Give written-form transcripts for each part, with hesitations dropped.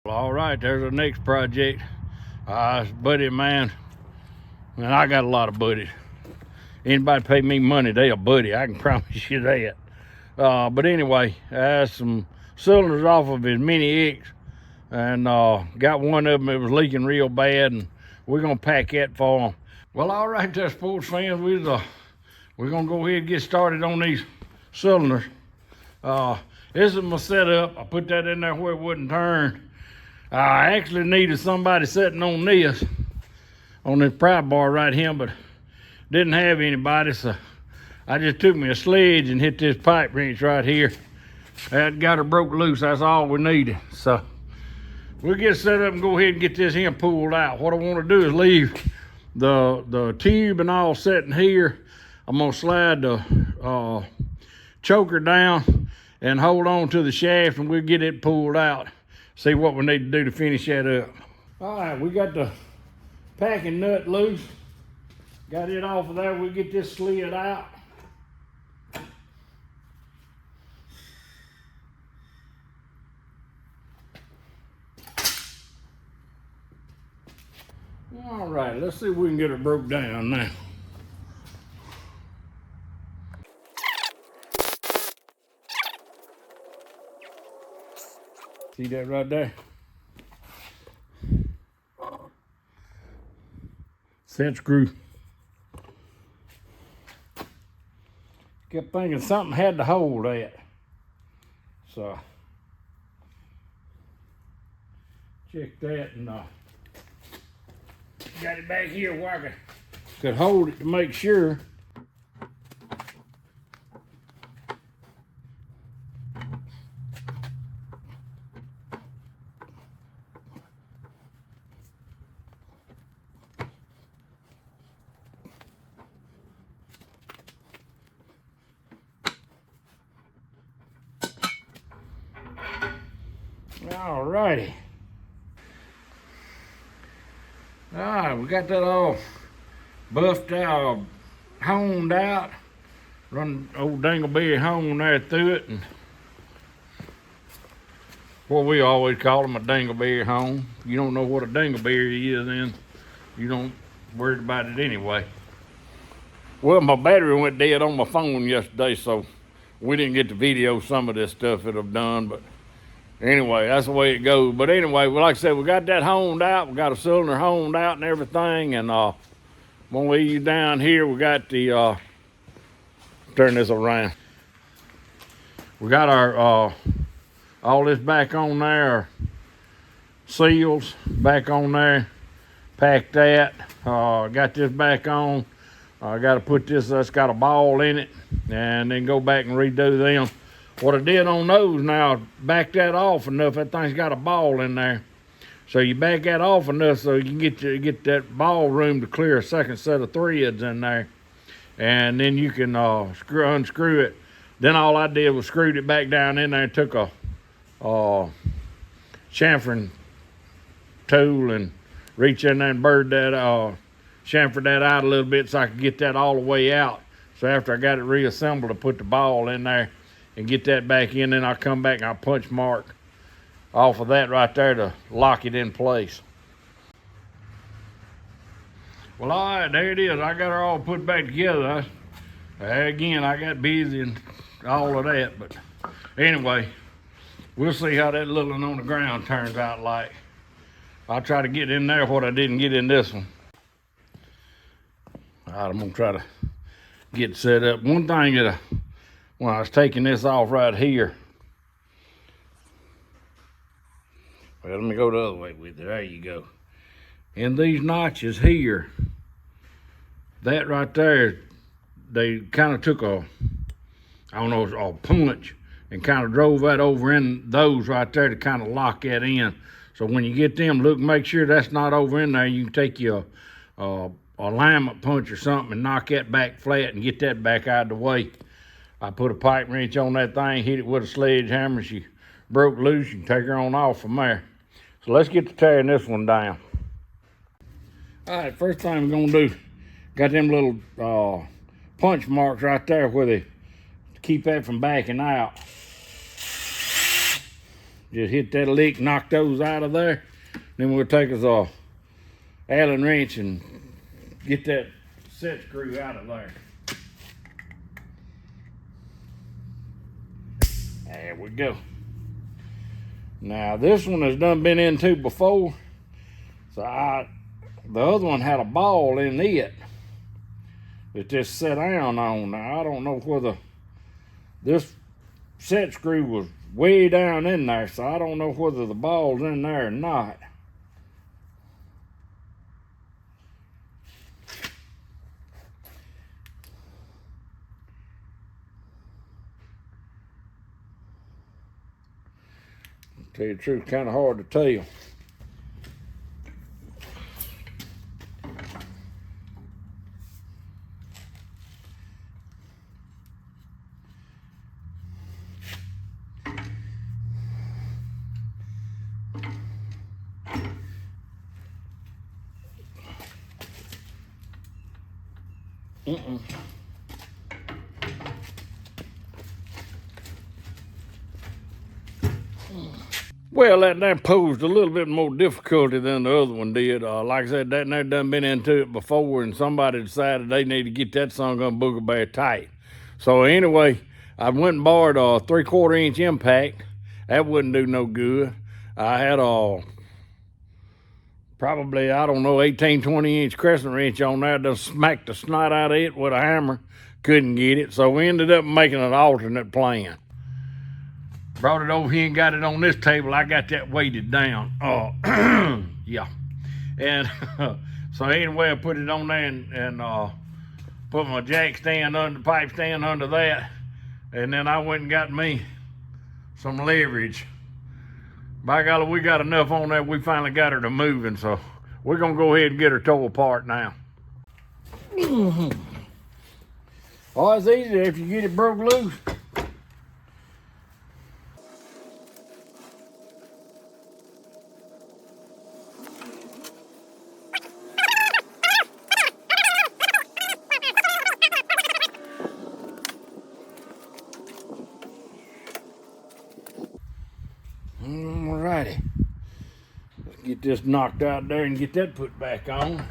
All right, there's our next project. Buddy of mine, man, I got a lot of buddies. Anybody pay me money, they a buddy. I can promise you that. But anyway, I had some cylinders off of his Mini X, and got one of them that was leaking real bad, and we're gonna pack that for him. Well, all right, there, sports fans, we're gonna go ahead and get started on these cylinders. This is my setup. I put that in there where it wouldn't turn. I actually needed somebody sitting on this pry bar right here, but didn't have anybody, so I just took me a sledge and hit this pipe wrench right here. That got her broke loose. That's all we needed. So we'll get set up and go ahead and get this here pulled out. What I want to do is leave the tube and all sitting here. I'm gonna slide the choker down and hold on to the shaft, and we'll get it pulled out. See what we need to do to finish that up. All right, we got the packing nut loose. Got it off of there. We'll get this slid out. All right, let's see if we can get it broke down now. See that right there? Set screw. Kept thinking something had to hold that. So check that, and got it back here where I could hold it to make sure. All righty. All right, we got that all buffed out, honed out. Run old dingleberry hone there through it, and what we always call them, a dingleberry hone. If you don't know what a dingleberry is, then you don't worry about it anyway. Well, my battery went dead on my phone yesterday, so we didn't get to video some of this stuff that I've done, but anyway, that's the way it goes. But anyway, well, like I said, we got that honed out. We got a cylinder honed out and everything. And I'm gonna leave you down here. We got the, turn this around. We got our, all this back on there, our seals back on there. Packed that. Got this back on. I got to put this, that's got a ball in it, and then go back and redo them. What I did on those now, back that off enough, that thing's got a ball in there. So you back that off enough so you can get that ball room to clear a second set of threads in there. And then you can unscrew it. Then all I did was screwed it back down in there and took a chamfering tool and reach in there and burred that, chamfered that out a little bit so I could get that all the way out. So after I got it reassembled, I put the ball in there and get that back in, then I'll come back and I'll punch mark off of that right there to lock it in place. Well, all right, there it is. I got her all put back together. Again, I got busy and all of that, but anyway, we'll see how that little one on the ground turns out like. I'll try to get in there what I didn't get in this one. All right, I'm gonna try to get set up. One thing that when I was taking this off right here, well, let me go the other way with it. There you go. In these notches here, that right there, they kind of took a punch and kind of drove that over in those right there to kind of lock that in. So when you get them, look, make sure that's not over in there. You can take your alignment punch or something and knock that back flat and get that back out of the way. I put a pipe wrench on that thing, hit it with a sledgehammer. She broke loose. You can take her on off from there. So let's get to tearing this one down. All right, first thing we're gonna do, got them little punch marks right there where they keep that from backing out. Just hit that lick, knock those out of there. Then we'll take us a Allen wrench and get that set screw out of there. There we go. Now this one has done been into before. So the other one had a ball in it that just set down on. Now I don't know whether this set screw was way down in there, so I don't know whether the ball's in there or not. Tell you the truth, kind of hard to tell. Well, that posed a little bit more difficulty than the other one did. Like I said, that done been into it before, and somebody decided they need to get that son gun booger bear tight. So anyway, I went and borrowed a 3/4 inch impact. That wouldn't do no good. I had a probably, I don't know, 18, 20 inch crescent wrench on there. Just smacked the snot out of it with a hammer. Couldn't get it, so we ended up making an alternate plan. Brought it over here and got it on this table. I got that weighted down. Yeah. And so anyway, I put it on there and put my jack stand under, pipe stand under that. And then I went and got me some leverage. By golly, we got enough on there, we finally got her to moving. So we're gonna go ahead and get her towed apart now. Oh, it's easy if you get it broke loose. Alrighty, let's get this knocked out there and get that put back on.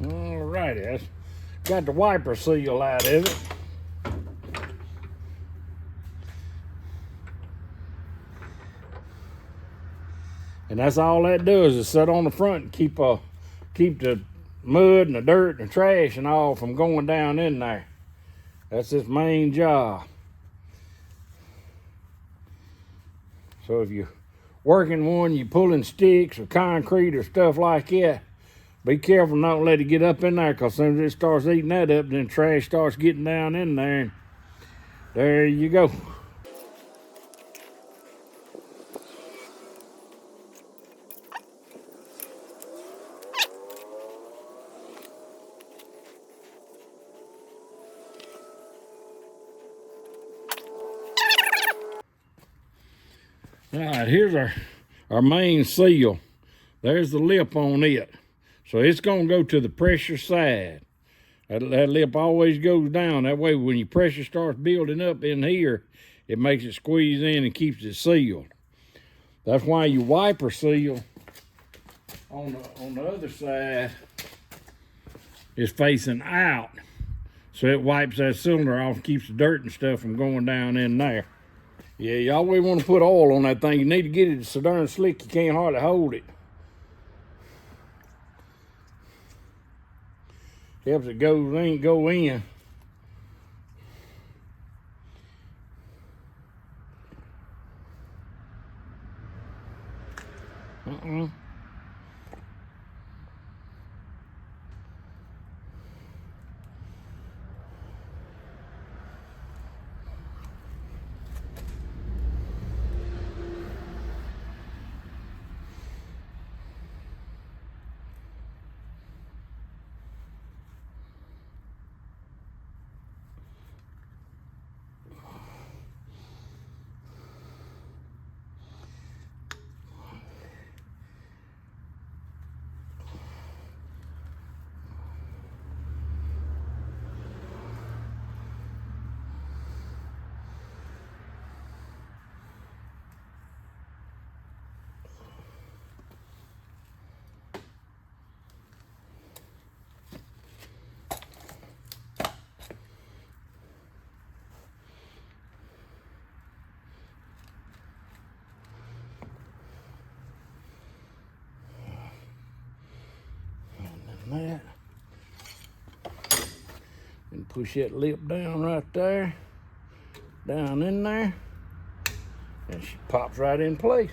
Alrighty, that's got the wiper seal out of it. And that's all that does is sit on the front and keep the mud and the dirt and the trash and all from going down in there. That's its main job. So if you're working one, you're pulling sticks or concrete or stuff like that, be careful not to let it get up in there, because as soon as it starts eating that up, then trash starts getting down in there. And there you go. All right, here's our main seal. There's the lip on it. So it's gonna go to the pressure side. That lip always goes down. That way when your pressure starts building up in here, it makes it squeeze in and keeps it sealed. That's why your wiper seal on the other side is facing out. So it wipes that cylinder off and keeps the dirt and stuff from going down in there. Yeah, you always want to put oil on that thing. You need to get it so darn slick you can't hardly hold it. Helps it go in. And push that lip down right there, down in there, and she pops right in place.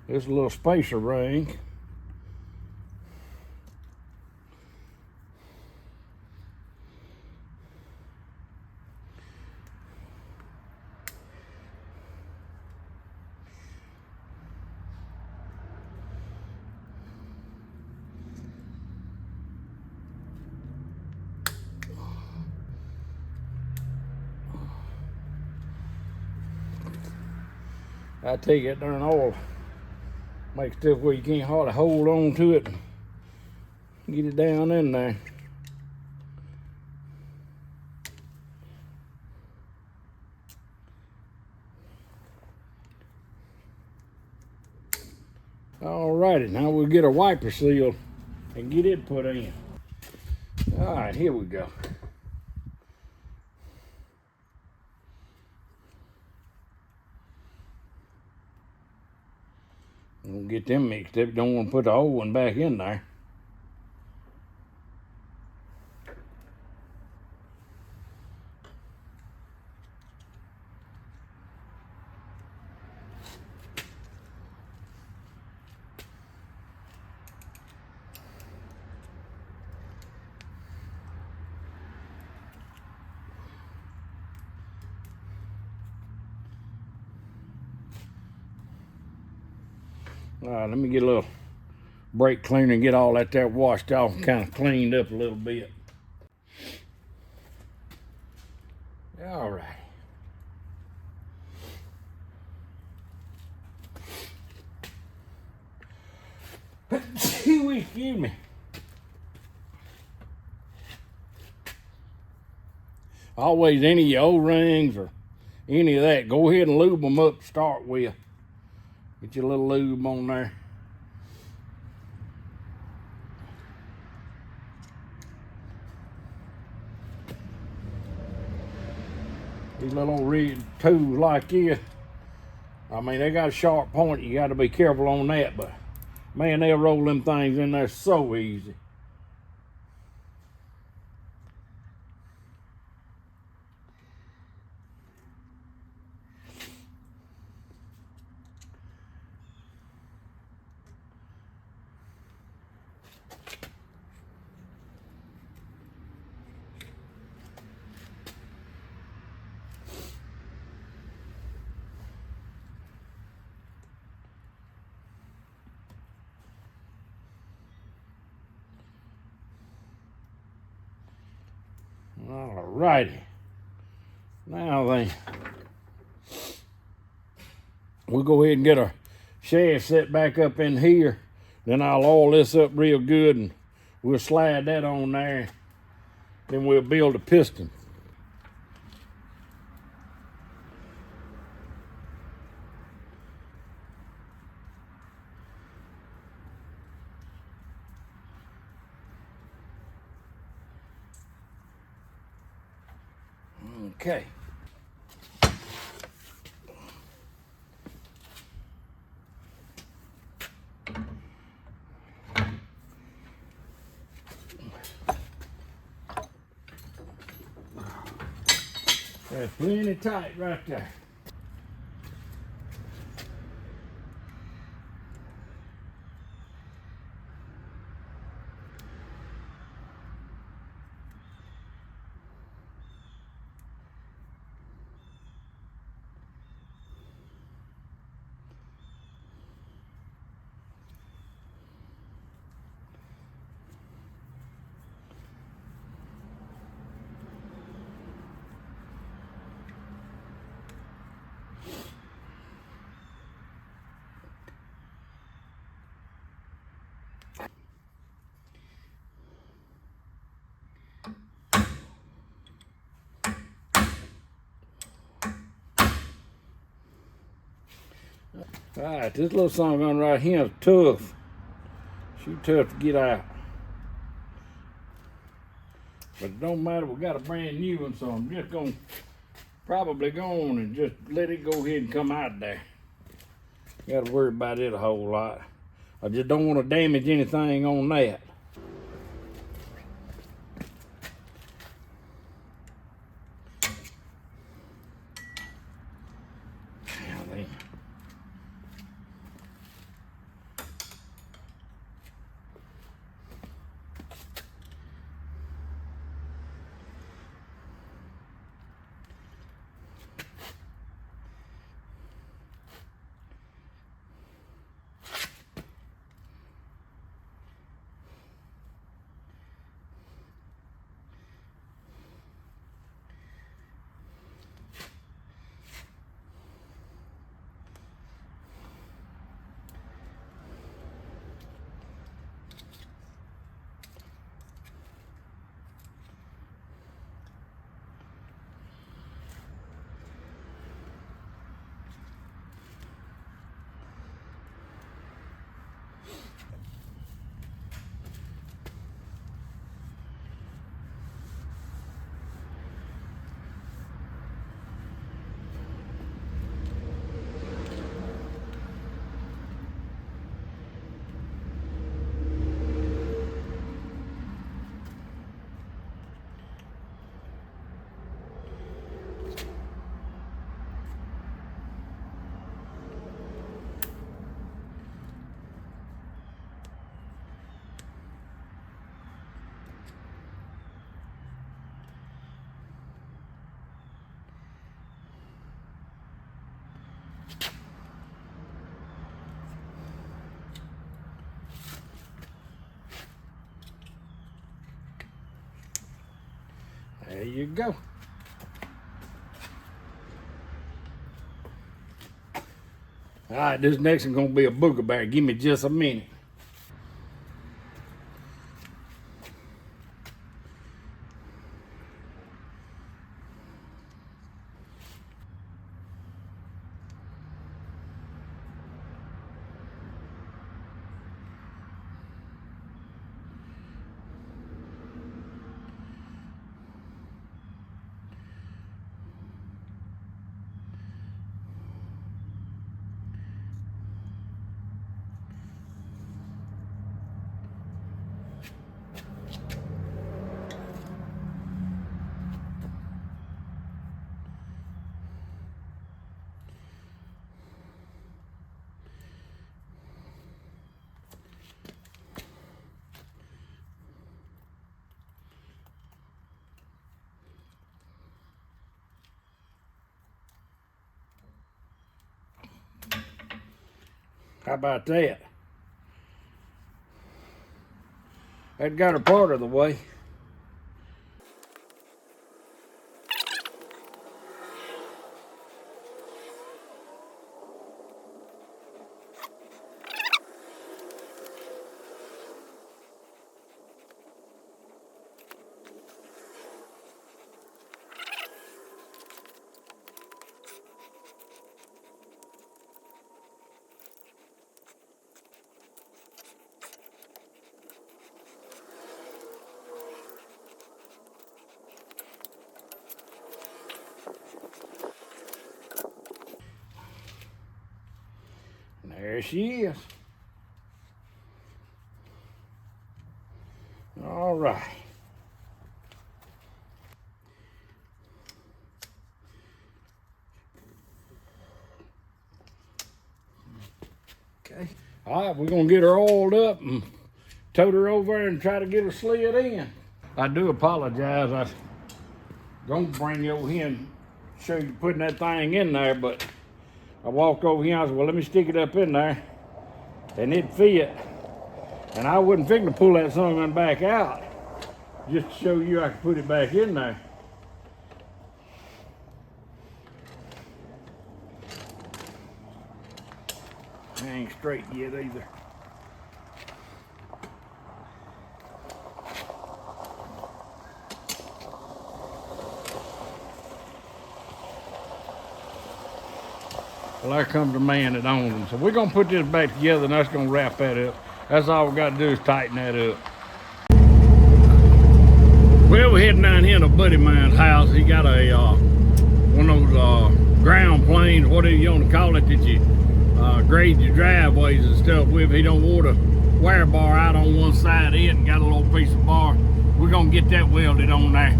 This little spacer ring. I take that darn oil, make stuff where you can't hardly hold on to it. Get it down in there. Alrighty, now we'll get a wiper seal and get it put in. All right, here we go. We'll get them mixed up. Don't want to put the old one back in there. All right, let me get a little brake cleaner and get all that there washed off and kind of cleaned up a little bit. All right. Excuse me. Always any of your O-rings or any of that, go ahead and lube them up to start with. Get your little lube on there. These little red tools like this, I mean, they got a sharp point. You got to be careful on that, but man, they'll roll them things in there so easy. All righty. Now then, we'll go ahead and get our shaft set back up in here. Then I'll oil this up real good and we'll slide that on there. Then we'll build a piston. Okay. That's plenty tight right there. All right, this little son gun right here is tough. She's tough to get out. But it don't matter, we got a brand new one, so I'm just gonna probably go on and just let it go ahead and come out there. Gotta worry about it a whole lot. I just don't want to damage anything on that. There you go. All right, this next one's gonna be a booger bear. Give me just a minute. How about that? That got her part of the way. There she is. All right. Okay. All right, we're gonna get her oiled up and tote her over and try to get her slid in. I do apologize. I was gonna bring you over here and show you putting that thing in there, but I walked over here and I said, well, let me stick it up in there, and it fit. And I wasn't fixing to pull that son back out, just to show you I could put it back in there. It ain't straight yet either. Well, there comes the man that owns them. So we're gonna put this back together and that's gonna wrap that up. That's all we gotta do is tighten that up. Well, we're heading down here to a buddy of mine's house. He got a one of those ground planes, whatever you want to call it, that you grade your driveways and stuff with. He don't want a wire bar out on one side of it and got a little piece of bar. We're gonna get that welded on there.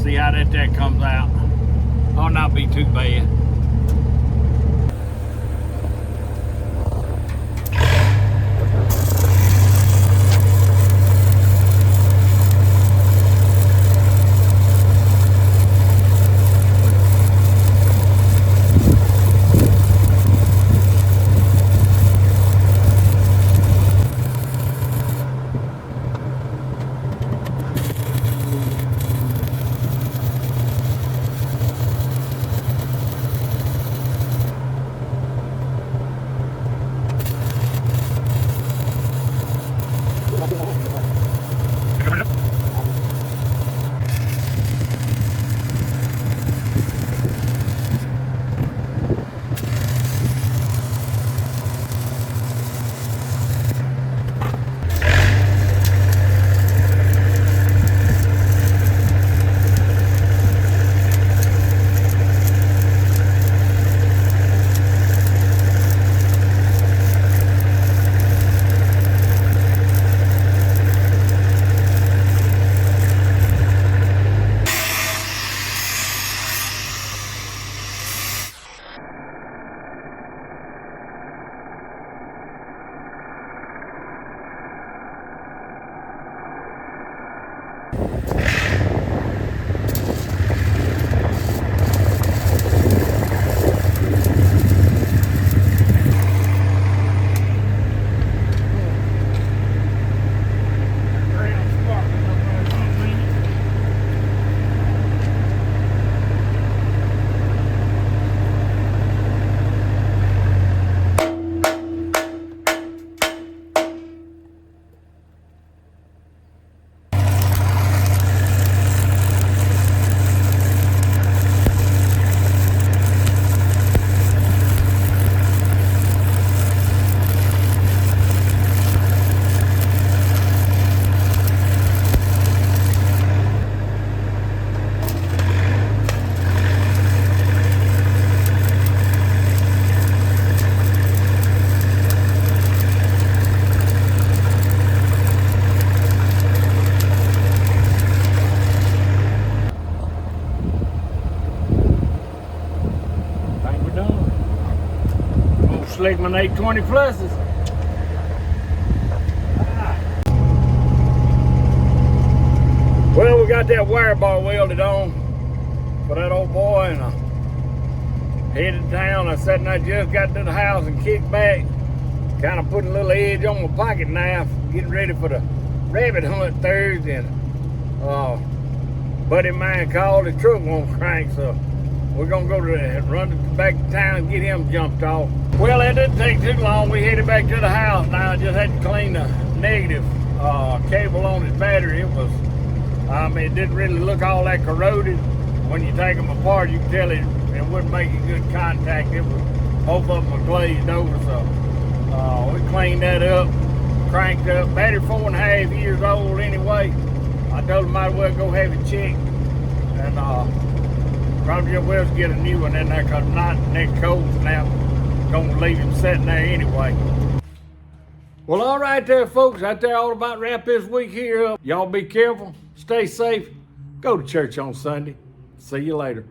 See how that comes out. Ought not be too bad. Slickman 820 pluses. Well, we got that wire bar welded on for that old boy, and I headed down. I said, and I just got to the house and kicked back, kind of putting a little edge on my pocket knife, getting ready for the rabbit hunt Thursday. And buddy of mine called, the truck won't crank, so we're gonna go to run back to town and get him jumped off. Well, that didn't take too long. We headed back to the house now. I just had to clean the negative cable on his battery. It was, it didn't really look all that corroded. When you take them apart, you can tell it wouldn't make a good contact. It was, both of them were glazed over, so we cleaned that up, cranked up. Battery 4.5 years old anyway. I told him might as well go have it checked, and probably just well get a new one in there, because not next cold snap gonna leave him sitting there anyway. Well, all right there, folks. Out there, all about wrap this week here up. Y'all be careful, stay safe, go to church on Sunday. See you later.